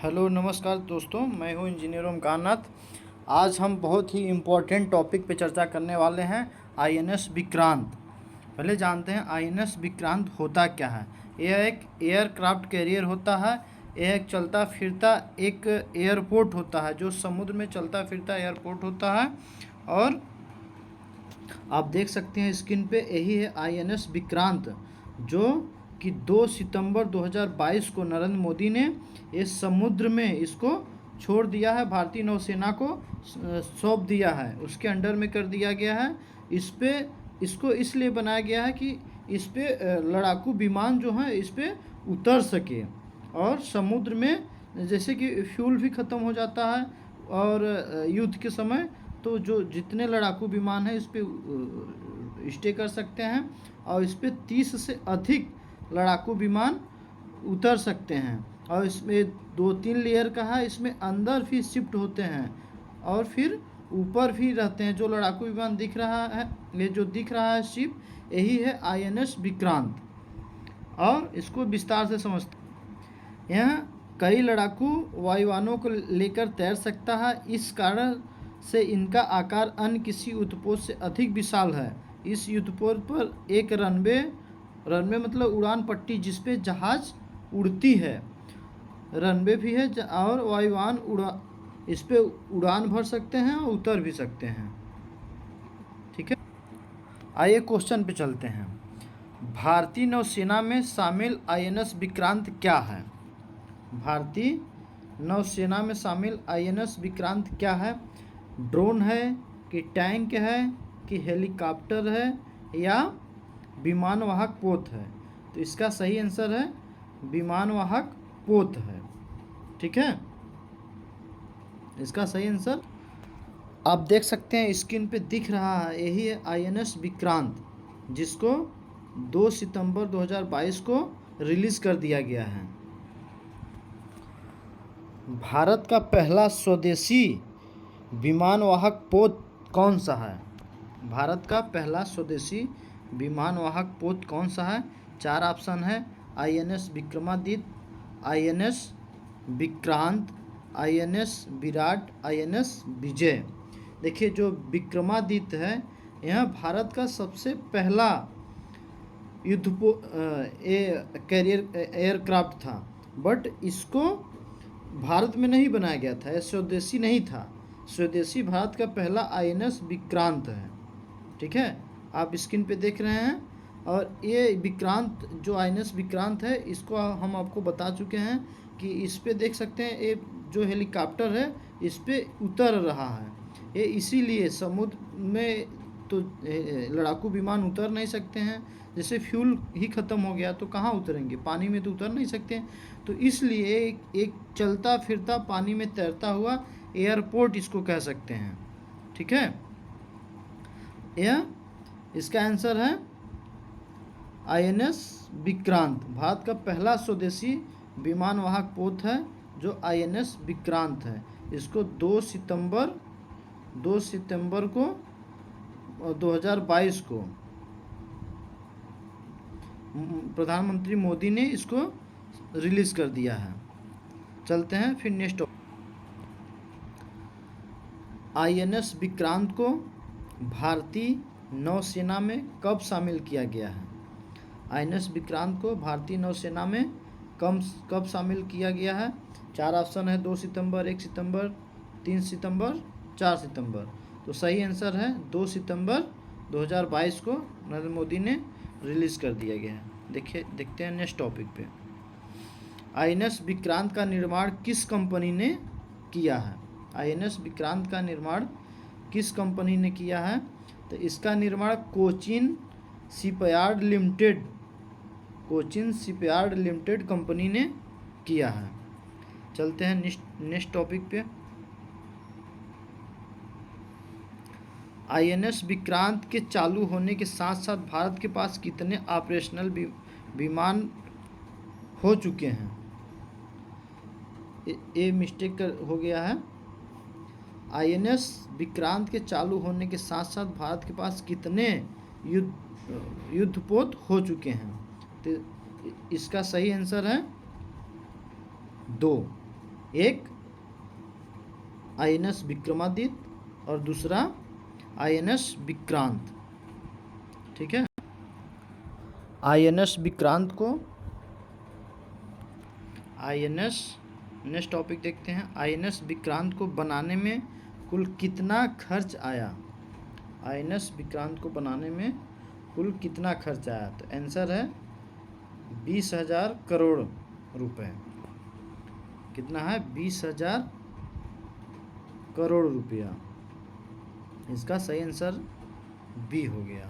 Hello नमस्कार दोस्तों, मैं हूं इंजीनियर ओमकारनाथ। आज हम बहुत ही इम्पोर्टेंट टॉपिक पे चर्चा करने वाले हैं, आईएनएस विक्रांत। पहले जानते हैं आईएनएस विक्रांत होता क्या है। यह एक एयरक्राफ्ट कैरियर होता है। यह एक चलता फिरता एक एयरपोर्ट होता है, जो समुद्र में चलता फिरता एयरपोर्ट होता है। और आप देख सकते हैं स्क्रीन पे, यही है आईएनएस विक्रांत, जो कि 2 सितंबर 2022 को नरेंद्र मोदी ने इस समुद्र में इसको छोड़ दिया है, भारतीय नौसेना को सौंप दिया है, उसके अंडर में कर दिया गया है। इस पे इसको इसलिए बनाया गया है कि इस पे लड़ाकू विमान जो हैं इस पे उतर सके। और समुद्र में जैसे कि फ्यूल भी ख़त्म हो जाता है और युद्ध के समय, तो जो जितने लड़ाकू विमान हैं इस पे स्टे कर सकते हैं और इस पे 30 से अधिक लड़ाकू विमान उतर सकते हैं। और इसमें 2-3 लेयर का है, इसमें अंदर भी शिफ्ट होते हैं और फिर ऊपर भी रहते हैं। जो लड़ाकू विमान दिख रहा है, ये जो दिख रहा है शिप, यही है आईएनएस विक्रांत। और इसको विस्तार से समझते हैं। यह कई लड़ाकू वायुयानों को लेकर तैर सकता है, इस कारण से इनका आकार अन्य किसी युद्धपोत से अधिक विशाल है। इस युद्धपोत पर एक रनवे मतलब उड़ान पट्टी, जिस पे जहाज उड़ती है, रनवे भी है और वायुयान इस पे उड़ान भर सकते हैं और उतर भी सकते हैं। ठीक है, आइए क्वेश्चन पे चलते हैं। भारतीय नौसेना में शामिल आईएनएस विक्रांत क्या है? भारतीय नौसेना में शामिल आईएनएस विक्रांत क्या है? ड्रोन है कि टैंक है कि हेलीकॉप्टर है या विमानवाहक पोत है? तो इसका सही आंसर है विमानवाहक पोत है। ठीक है, इसका सही आंसर आप देख सकते हैं स्क्रीन पे दिख रहा है, यही है आईएनएस विक्रांत, जिसको 2 सितंबर 2022 को रिलीज़ कर दिया गया है। भारत का पहला स्वदेशी विमानवाहक पोत कौन सा है? भारत का पहला स्वदेशी विमानवाहक पोत कौन सा है? 4 ऑप्शन है, INS Vikramaditya, INS Vikrant, INS Viraat, INS Vijay. देखिए, जो विक्रमादित्य है, यह भारत का सबसे पहला कैरियर एयरक्राफ्ट था, बट इसको भारत में नहीं बनाया गया था, यह स्वदेशी नहीं था। स्वदेशी भारत का पहला आईएनएस विक्रांत है। ठीक है, आप स्क्रीन पे देख रहे हैं। और ये विक्रांत, जो आईएनएस विक्रांत है, इसको हम आपको बता चुके हैं कि इस पे देख सकते हैं, ये जो हेलीकॉप्टर है इस पे उतर रहा है। ये इसीलिए समुद्र में तो लड़ाकू विमान उतर नहीं सकते हैं, जैसे फ्यूल ही ख़त्म हो गया तो कहाँ उतरेंगे, पानी में तो उतर नहीं सकते हैं। तो इसलिए एक चलता फिरता पानी में तैरता हुआ एयरपोर्ट इसको कह सकते हैं। ठीक है, यह इसका आंसर है आईएनएस विक्रांत। भारत का पहला स्वदेशी विमानवाहक पोत है जो आईएनएस विक्रांत है। इसको 2 सितंबर को 2022 को प्रधानमंत्री मोदी ने इसको रिलीज़ कर दिया है। चलते हैं फिर नेक्स्ट। आईएनएस विक्रांत को भारतीय नौसेना में कब शामिल किया गया है? आईएनएस विक्रांत को भारतीय नौसेना में कब शामिल किया गया है? 4 ऑप्शन है, 2 सितंबर, 1 सितंबर, 3 सितंबर, 4 सितंबर। तो सही आंसर है 2 सितंबर 2022 को नरेंद्र मोदी ने रिलीज़ कर दिया गया है। देखते हैं नेक्स्ट टॉपिक पे। आईएनएस विक्रांत का निर्माण किस कंपनी ने किया है? आईएनएस विक्रांत का निर्माण किस कंपनी ने किया है? तो इसका निर्माण कोचिन शिपयार्ड लिमिटेड कंपनी ने किया है। चलते हैं नेक्स्ट टॉपिक पे। आईएनएस विक्रांत के चालू होने के साथ साथ भारत के पास कितने ऑपरेशनल विमान हो चुके हैं? ये मिस्टेक हो गया है। आईएनएस विक्रांत के चालू होने के साथ साथ भारत के पास कितने युद्धपोत हो चुके हैं? तो इसका सही आंसर है 2। एक INS विक्रमादित्य और दूसरा INS विक्रांत। ठीक है, INS विक्रांत को नेक्स्ट टॉपिक देखते हैं। INS विक्रांत को बनाने में कुल कितना खर्च आया? INS विक्रांत को बनाने में कुल कितना खर्च आया? तो आंसर है 20,000 करोड़ रुपए। कितना है? 20,000 करोड़ रुपया। इसका सही आंसर बी हो गया।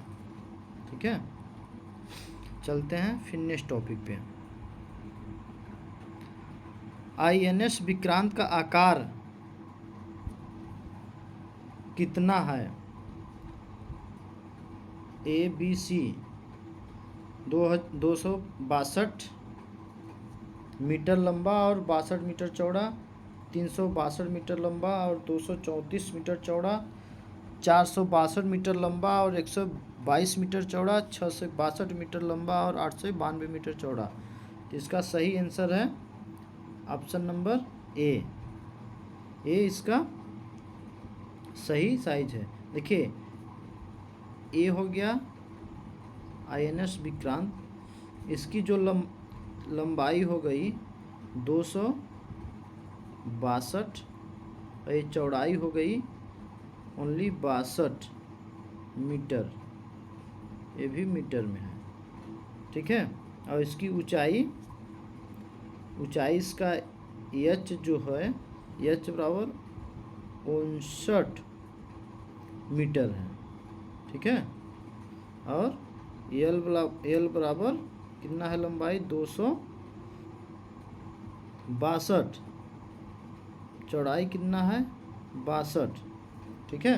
ठीक है, चलते हैं फिर नेक्स्ट टॉपिक पे। INS विक्रांत का आकार कितना है? ABC 262 मीटर लंबा और 62 मीटर चौड़ा, 362 मीटर लंबा और 234 मीटर चौड़ा, 462 मीटर लंबा और 122 मीटर चौड़ा, 662 मीटर लंबा और 892 मीटर चौड़ा। तो इसका सही आंसर है ऑप्शन नंबर ए इसका सही साइज है। देखिए, ए हो गया INS विक्रांत, इसकी जो लंबाई हो गई 262 और ये चौड़ाई हो गई ओनली 62 मीटर, ये भी मीटर में है। ठीक है, और इसकी ऊंचाई इसका H जो है H बराबर 59 मीटर है। ठीक है, और L बराबर कितना है? लंबाई 262, चौड़ाई कितना है? 62। ठीक है,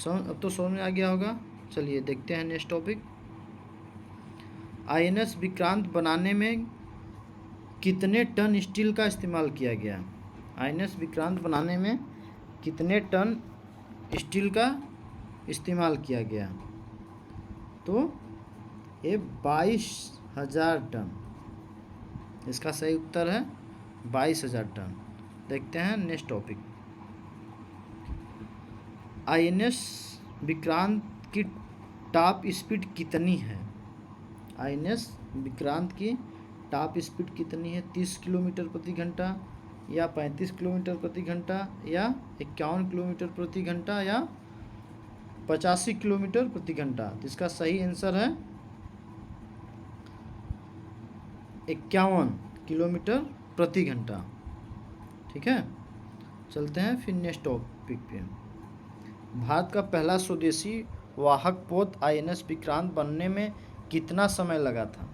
अब तो समझ में आ गया होगा। चलिए देखते हैं नेक्स्ट टॉपिक। INS विक्रांत बनाने में कितने टन स्टील का इस्तेमाल किया गया? INS विक्रांत बनाने में कितने टन स्टील का इस्तेमाल किया गया? तो ये 22,000 टन। इसका सही उत्तर है 22,000 टन। देखते हैं नेक्स्ट टॉपिक। INS विक्रांत की टॉप स्पीड कितनी है? INS विक्रांत की टॉप स्पीड कितनी है? 30 किलोमीटर प्रति घंटा या 35 किलोमीटर प्रति घंटा या 51 किलोमीटर प्रति घंटा या 85 किलोमीटर प्रति घंटा। तो इसका सही आंसर है 51 किलोमीटर प्रति घंटा। ठीक है, चलते हैं फिर नेक्स्ट टॉपिक पे। भारत का पहला स्वदेशी वाहक पोत INS विक्रांत बनने में कितना समय लगा था?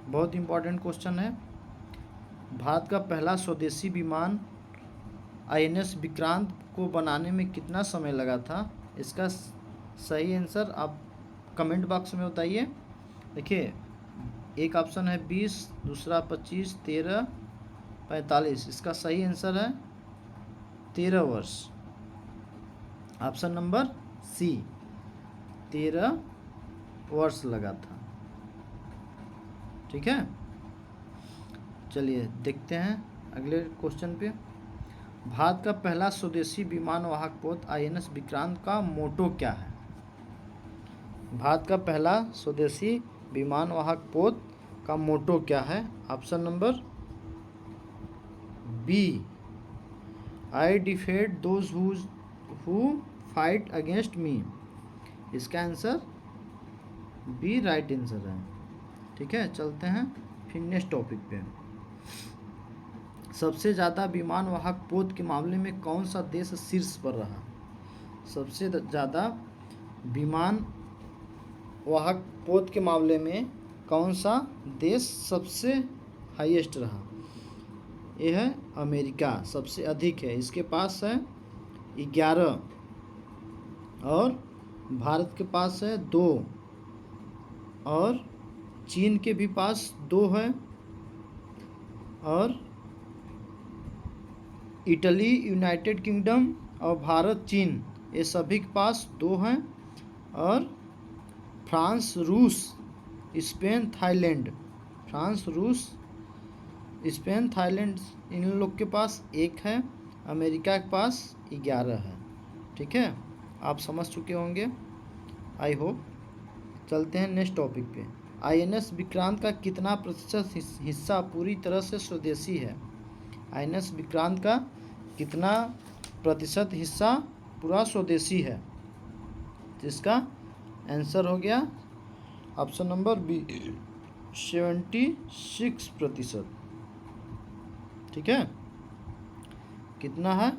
बहुत इंपॉर्टेंट क्वेश्चन है। भारत का पहला स्वदेशी विमान INS विक्रांत को बनाने में कितना समय लगा था? इसका सही आंसर आप कमेंट बॉक्स में बताइए। देखिए, एक ऑप्शन है 20, दूसरा 25, 13, 45। इसका सही आंसर है 13 वर्ष। ऑप्शन नंबर सी, 13 वर्ष लगा था। ठीक है, चलिए देखते हैं अगले क्वेश्चन पे। भारत का पहला स्वदेशी विमान वाहक पोत INS विक्रांत का मोटो क्या है? भारत का पहला स्वदेशी विमान वाहक पोत का मोटो क्या है? Option number B, I defeat those who fight against me. इसका आंसर बी राइट आंसर है। ठीक है, चलते हैं फिर नेक्स्ट टॉपिक पे। सबसे ज़्यादा विमान वाहक पोत के मामले में कौन सा देश शीर्ष पर रहा? सबसे ज़्यादा विमान वाहक पोत के मामले में कौन सा देश सबसे हाईएस्ट रहा? यह है अमेरिका, सबसे अधिक है। इसके पास है 11 और भारत के पास है 2 और चीन के भी पास 2 है और इटली, यूनाइटेड किंगडम और भारत, चीन, ये सभी के पास 2 हैं और फ्रांस, रूस, स्पेन, थाईलैंड, फ्रांस, रूस, स्पेन, थाईलैंड, इन लोग के पास 1 है, अमेरिका के पास 11 है। ठीक है, आप समझ चुके होंगे आई होप। चलते हैं नेक्स्ट टॉपिक पे। आईएनएस विक्रांत का कितना प्रतिशत हिस्सा पूरी तरह से स्वदेशी है? आईएनएस विक्रांत का कितना प्रतिशत हिस्सा पूरा स्वदेशी है? जिसका आंसर हो गया ऑप्शन नंबर बी 76%। ठीक है, कितना है?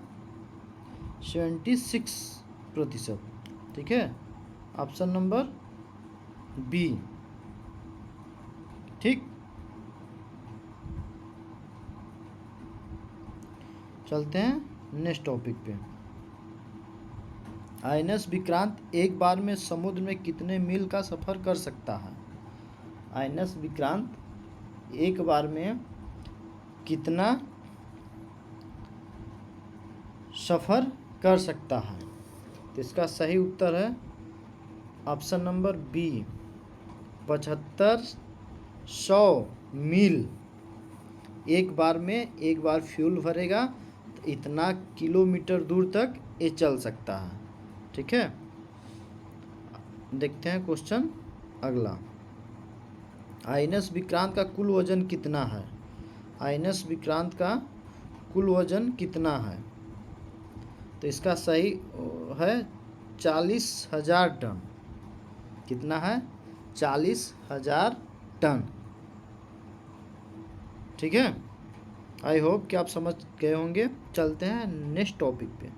76%। ठीक है, ऑप्शन नंबर बी। ठीक, चलते हैं नेक्स्ट टॉपिक पे। आईएनएस विक्रांत एक बार में समुद्र में कितने मील का सफ़र कर सकता है? आईएनएस विक्रांत एक बार में कितना सफ़र कर सकता है? तो इसका सही उत्तर है ऑप्शन नंबर बी 7500 मील। एक बार में एक बार फ्यूल भरेगा तो इतना किलोमीटर दूर तक ये चल सकता है। ठीक है, देखते हैं क्वेश्चन अगला। आईएनएस विक्रांत का कुल वजन कितना है? आईएनएस विक्रांत का कुल वजन कितना है? तो इसका सही है 40,000 टन। कितना है? 40,000 टन। ठीक है, आई होप कि आप समझ गए होंगे। चलते हैं नेक्स्ट टॉपिक पे,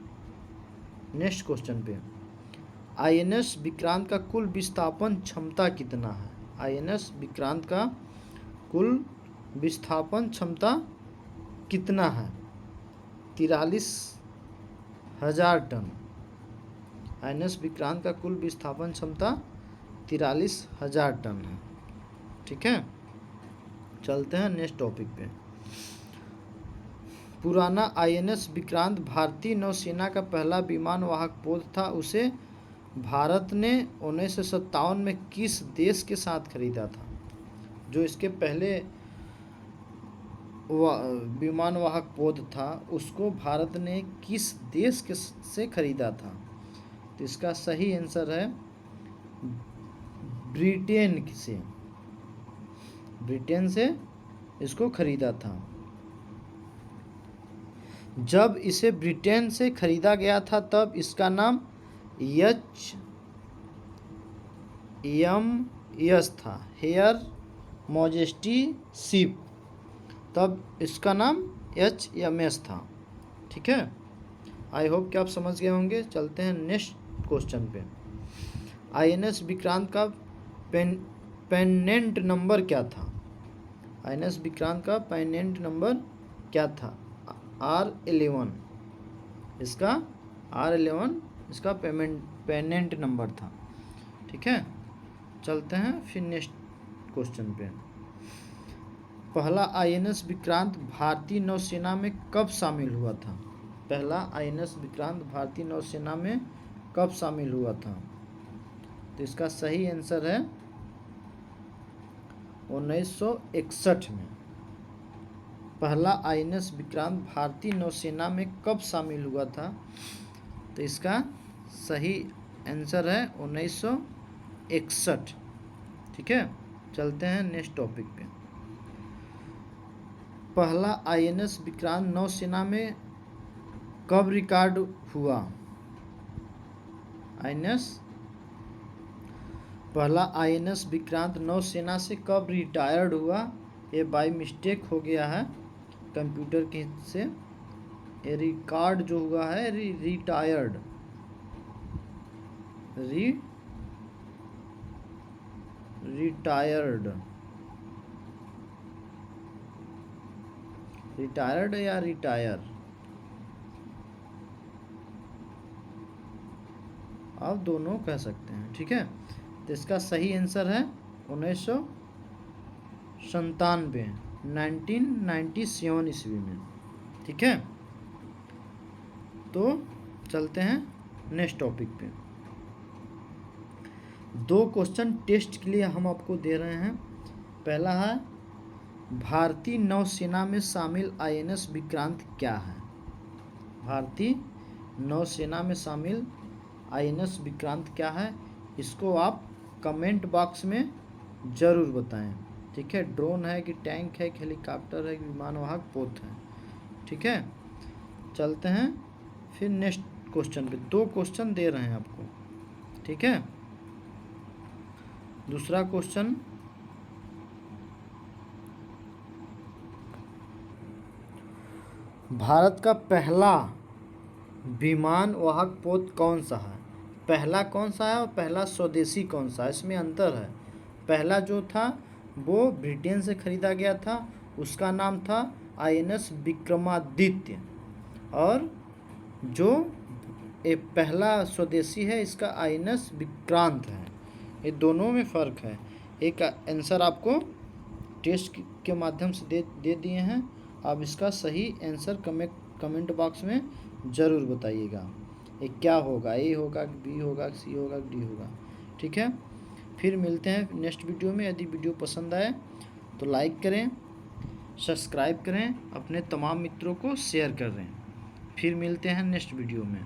नेक्स्ट क्वेश्चन पे। आईएनएस विक्रांत का कुल विस्थापन क्षमता कितना है? आईएनएस विक्रांत का कुल विस्थापन क्षमता कितना है? 43,000 टन। आईएनएस विक्रांत का कुल विस्थापन क्षमता 43,000 टन है। ठीक है, चलते हैं नेक्स्ट टॉपिक पे। पुराना आईएनएस विक्रांत भारतीय नौसेना का पहला विमान वाहक पोत था। उसे भारत ने 1957 में किस देश के साथ खरीदा था? जो इसके पहले विमान वाहक पोत था उसको भारत ने किस देश के से खरीदा था? तो इसका सही आंसर है ब्रिटेन से। ब्रिटेन से इसको खरीदा था। जब इसे ब्रिटेन से खरीदा गया था तब इसका नाम HMS था, हेयर मॉजेस्टी शिप। तब इसका नाम HMS था। ठीक है, आई होप कि आप समझ गए होंगे। चलते हैं नेक्स्ट क्वेश्चन पे। आईएनएस विक्रांत का पेनेंट नंबर क्या था? आईएनएस विक्रांत का पेनेंट नंबर क्या था? R11। इसका R11 इसका पेनेंट नंबर था। ठीक है, चलते हैं फिर नेक्स्ट क्वेश्चन पे। पहला आईएनएस विक्रांत भारतीय नौसेना में कब शामिल हुआ था? पहला आईएनएस विक्रांत भारतीय नौसेना में कब शामिल हुआ था? तो इसका सही आंसर है 1961 में। पहला आईएनएस विक्रांत भारतीय नौसेना में कब शामिल हुआ था? तो इसका सही आंसर है 1961। ठीक है, चलते हैं नेक्स्ट टॉपिक पे। पहला आईएनएस विक्रांत नौसेना में कब रिकॉर्ड हुआ? पहला आईएनएस विक्रांत नौसेना से कब रिटायर्ड हुआ? ये बाय मिस्टेक हो गया है कंप्यूटर के से। ये रिकॉर्ड जो हुआ है रिटायर्ड रिटायर्ड या रिटायर, आप दोनों कह सकते हैं। ठीक है, तो इसका सही आंसर है 1997 ईस्वी में। ठीक है, तो चलते हैं नेक्स्ट टॉपिक पे। 2 क्वेश्चन टेस्ट के लिए हम आपको दे रहे हैं। पहला है भारतीय नौसेना में शामिल आईएनएस विक्रांत क्या है? भारतीय नौसेना में शामिल आईएनएस विक्रांत क्या है? इसको आप कमेंट बॉक्स में ज़रूर बताएं। ठीक है, ड्रोन है कि टैंक है कि हेलीकॉप्टर है कि विमानवाहक पोत है? ठीक है, चलते हैं फिर नेक्स्ट क्वेश्चन पे। 2 क्वेश्चन दे रहे हैं आपको। ठीक है, दूसरा क्वेश्चन, भारत का पहला विमानवाहक पोत कौन सा है? पहला कौन सा है और पहला स्वदेशी कौन सा है, इसमें अंतर है। पहला जो था वो ब्रिटेन से खरीदा गया था, उसका नाम था आईएनएस विक्रमादित्य, और जो पहला स्वदेशी है इसका आईएनएस विक्रांत है। ये दोनों में फ़र्क है। एक आंसर आपको टेस्ट के माध्यम से दे दिए हैं। आप इसका सही आंसर कमेंट बॉक्स में ज़रूर बताइएगा। ये क्या होगा, ए होगा कि बी होगा कि सी होगा कि डी होगा? ठीक है, फिर मिलते हैं नेक्स्ट वीडियो में। यदि वीडियो पसंद आए तो लाइक करें, सब्सक्राइब करें, अपने तमाम मित्रों को शेयर करें। फिर मिलते हैं नेक्स्ट वीडियो में।